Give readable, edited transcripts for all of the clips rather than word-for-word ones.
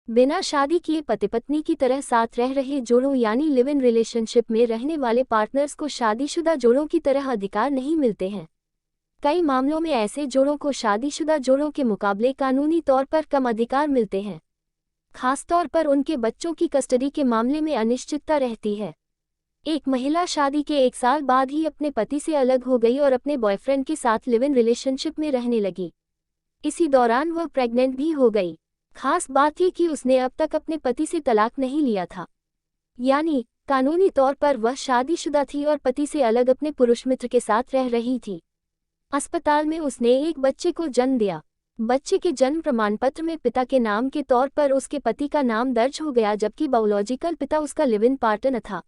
बिना शादी किए पति पत्नी की तरह साथ रह रहे जोड़ों यानी लिव इन रिलेशनशिप में रहने वाले पार्टनर्स को शादीशुदा जोड़ों की तरह अधिकार नहीं मिलते हैं। कई मामलों में ऐसे जोड़ों को शादीशुदा जोड़ों के मुकाबले कानूनी तौर पर कम अधिकार मिलते हैं। खासतौर पर उनके बच्चों की कस्टडी के मामले में अनिश्चितता रहती है। एक महिला शादी के 1 साल बाद ही अपने पति से अलग हो गई और अपने बॉयफ्रेंड के साथ लिव इन रिलेशनशिप में रहने लगी। इसी दौरान वह प्रेग्नेंट भी हो गई। खास बात ये कि उसने अब तक अपने पति से तलाक नहीं लिया था, यानी कानूनी तौर पर वह शादीशुदा थी और पति से अलग अपने पुरुष मित्र के साथ रह रही थी। अस्पताल में उसने एक बच्चे को जन्म दिया। बच्चे के जन्म प्रमाण पत्र में पिता के नाम के तौर पर उसके पति का नाम दर्ज हो गया, जबकि बायोलॉजिकल पिता उसका लिव इन पार्टनर था।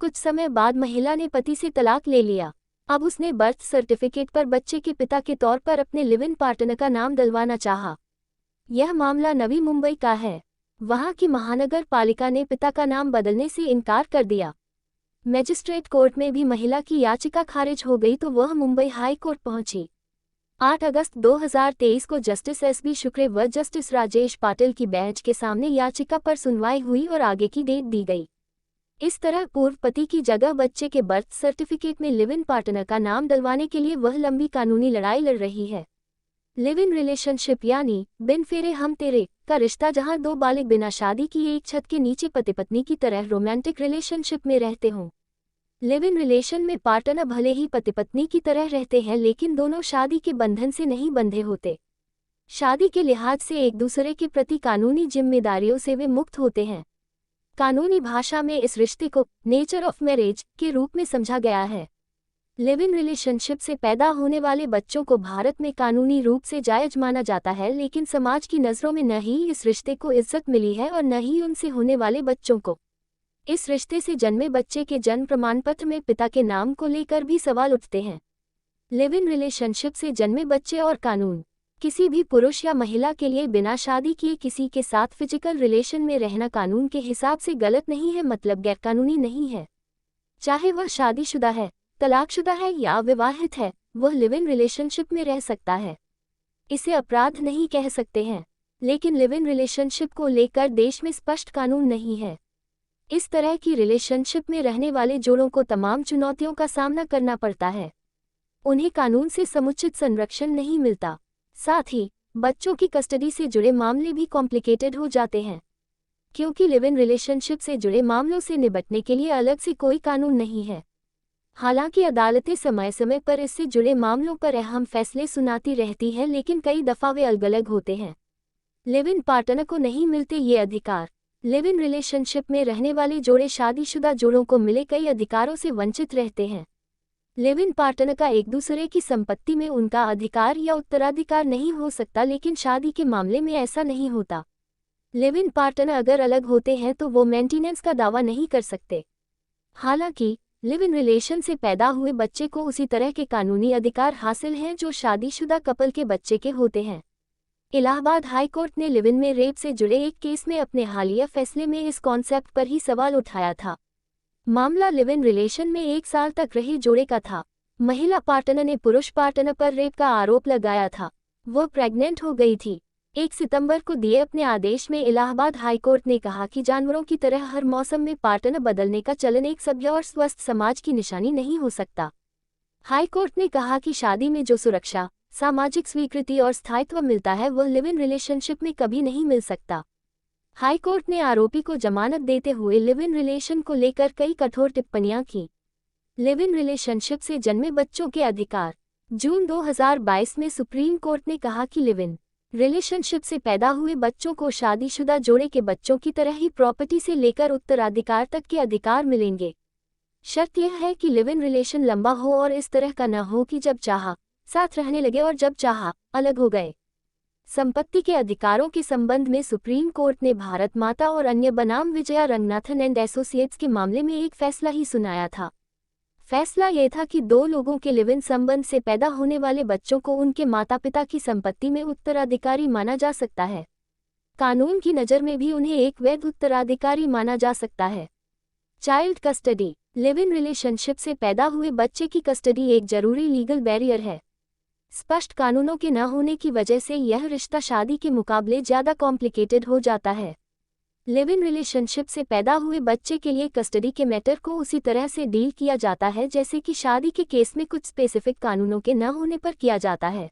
कुछ समय बाद महिला ने पति से तलाक ले लिया। अब उसने बर्थ सर्टिफिकेट पर बच्चे के पिता के तौर पर अपने लिव इन पार्टनर का नाम डलवाना चाहा। यह मामला नवी मुंबई का है। वहां की महानगर पालिका ने पिता का नाम बदलने से इनकार कर दिया। मजिस्ट्रेट कोर्ट में भी महिला की याचिका खारिज हो गई तो वह मुंबई हाई कोर्ट पहुंची। 8 अगस्त 2023 को जस्टिस एस.बी. शुक्रे व जस्टिस राजेश पाटिल की बेंच के सामने याचिका पर सुनवाई हुई और आगे की डेट दी गई। इस तरह पूर्व पति की जगह बच्चे के बर्थ सर्टिफिकेट में लिव इन पार्टनर का नाम डलवाने के लिए वह लंबी कानूनी लड़ाई लड़ रही है। लिव इन रिलेशनशिप यानी बिन फेरे हम तेरे का रिश्ता, जहां दो बालिग बिना शादी की एक छत के नीचे पति पत्नी की तरह रोमांटिक रिलेशनशिप में रहते हों। लिव इन रिलेशन में पार्टनर भले ही पति पत्नी की तरह रहते हैं, लेकिन दोनों शादी के बंधन से नहीं बंधे होते। शादी के लिहाज से एक दूसरे के प्रति कानूनी जिम्मेदारियों से वे मुक्त होते हैं। कानूनी भाषा में इस रिश्ते को नेचर ऑफ मैरिज के रूप में समझा गया है। लिव इन रिलेशनशिप से पैदा होने वाले बच्चों को भारत में कानूनी रूप से जायज माना जाता है, लेकिन समाज की नज़रों में न ही इस रिश्ते को इज्जत मिली है और न ही उनसे होने वाले बच्चों को। इस रिश्ते से जन्मे बच्चे के जन्म प्रमाण पत्र में पिता के नाम को लेकर भी सवाल उठते हैं। लिव इन रिलेशनशिप से जन्मे बच्चे और कानून। किसी भी पुरुष या महिला के लिए बिना शादी किए किसी के साथ फिजिकल रिलेशन में रहना कानून के हिसाब से गलत नहीं है, मतलब गैरकानूनी नहीं है। चाहे वह शादीशुदा है, तलाकशुदा है या विवाहित है, वह लिव इन रिलेशनशिप में रह सकता है। इसे अपराध नहीं कह सकते हैं, लेकिन लिव इन रिलेशनशिप को लेकर देश में स्पष्ट कानून नहीं है। इस तरह की रिलेशनशिप में रहने वाले जोड़ों को तमाम चुनौतियों का सामना करना पड़ता है। उन्हें कानून से समुचित संरक्षण नहीं मिलता। साथ ही बच्चों की कस्टडी से जुड़े मामले भी कॉम्प्लिकेटेड हो जाते हैं, क्योंकि लिव इन रिलेशनशिप से जुड़े मामलों से निपटने के लिए अलग से कोई कानून नहीं है। हालांकि अदालतें समय समय पर इससे जुड़े मामलों पर अहम फैसले सुनाती रहती हैं, लेकिन कई दफ़ा वे अलग-अलग होते हैं। लिव इन पार्टनर को नहीं मिलते ये अधिकार। लिव इन रिलेशनशिप में रहने वाले जोड़े शादीशुदा जोड़ों को मिले कई अधिकारों से वंचित रहते हैं। लिव इन पार्टनर का एक दूसरे की संपत्ति में उनका अधिकार या उत्तराधिकार नहीं हो सकता, लेकिन शादी के मामले में ऐसा नहीं होता। लिव इन पार्टनर अगर अलग होते हैं तो वो मेंटेनेंस का दावा नहीं कर सकते। हालांकि लिव इन रिलेशन से पैदा हुए बच्चे को उसी तरह के कानूनी अधिकार हासिल हैं जो शादीशुदा कपल के बच्चे के होते हैं। इलाहाबाद हाई कोर्ट ने लिव इन में रेप से जुड़े एक केस में अपने हालिया फैसले में इस कॉन्सेप्ट पर ही सवाल उठाया था। मामला लिव इन रिलेशन में 1 साल तक रहे जोड़े का था। महिला पार्टनर ने पुरुष पार्टनर पर रेप का आरोप लगाया था। वह प्रेग्नेंट हो गई थी। 1 सितंबर को दिए अपने आदेश में इलाहाबाद हाई कोर्ट ने कहा कि जानवरों की तरह हर मौसम में पार्टनर बदलने का चलन एक सभ्य और स्वस्थ समाज की निशानी नहीं हो सकता। हाई कोर्ट ने कहा कि शादी में जो सुरक्षा, सामाजिक स्वीकृति और स्थायित्व मिलता है वह लिव इन रिलेशनशिप में कभी नहीं मिल सकता। हाई कोर्ट ने आरोपी को जमानत देते हुए लिव इन रिलेशन को लेकर कई कठोर टिप्पणियां की। लिव इन रिलेशनशिप से जन्मे बच्चों के अधिकार। जून 2022 में सुप्रीम कोर्ट ने कहा कि लिव इन रिलेशनशिप से पैदा हुए बच्चों को शादीशुदा जोड़े के बच्चों की तरह ही प्रॉपर्टी से लेकर उत्तराधिकार तक के अधिकार मिलेंगे। शर्त यह है कि लिव इन रिलेशन लंबा हो और इस तरह का न हो कि जब चाहा साथ रहने लगे और जब चाहा अलग हो गए। संपत्ति के अधिकारों के संबंध में सुप्रीम कोर्ट ने भारत माता और अन्य बनाम विजया रंगनाथन एंड एसोसिएट्स के मामले में एक फैसला ही सुनाया था। फैसला यह था कि 2 लोगों के लिव इन संबंध से पैदा होने वाले बच्चों को उनके माता पिता की संपत्ति में उत्तराधिकारी माना जा सकता है। कानून की नज़र में भी उन्हें एक वैध उत्तराधिकारी माना जा सकता है। Child custody. Live in relationship से पैदा हुए बच्चे की कस्टडी एक जरूरी लीगल बैरियर है। स्पष्ट कानूनों के न होने की वजह से यह रिश्ता शादी के मुकाबले ज़्यादा कॉम्प्लिकेटेड हो जाता है। लिव इन रिलेशनशिप से पैदा हुए बच्चे के लिए कस्टडी के मैटर को उसी तरह से डील किया जाता है जैसे कि शादी के केस में कुछ स्पेसिफिक कानूनों के न होने पर किया जाता है।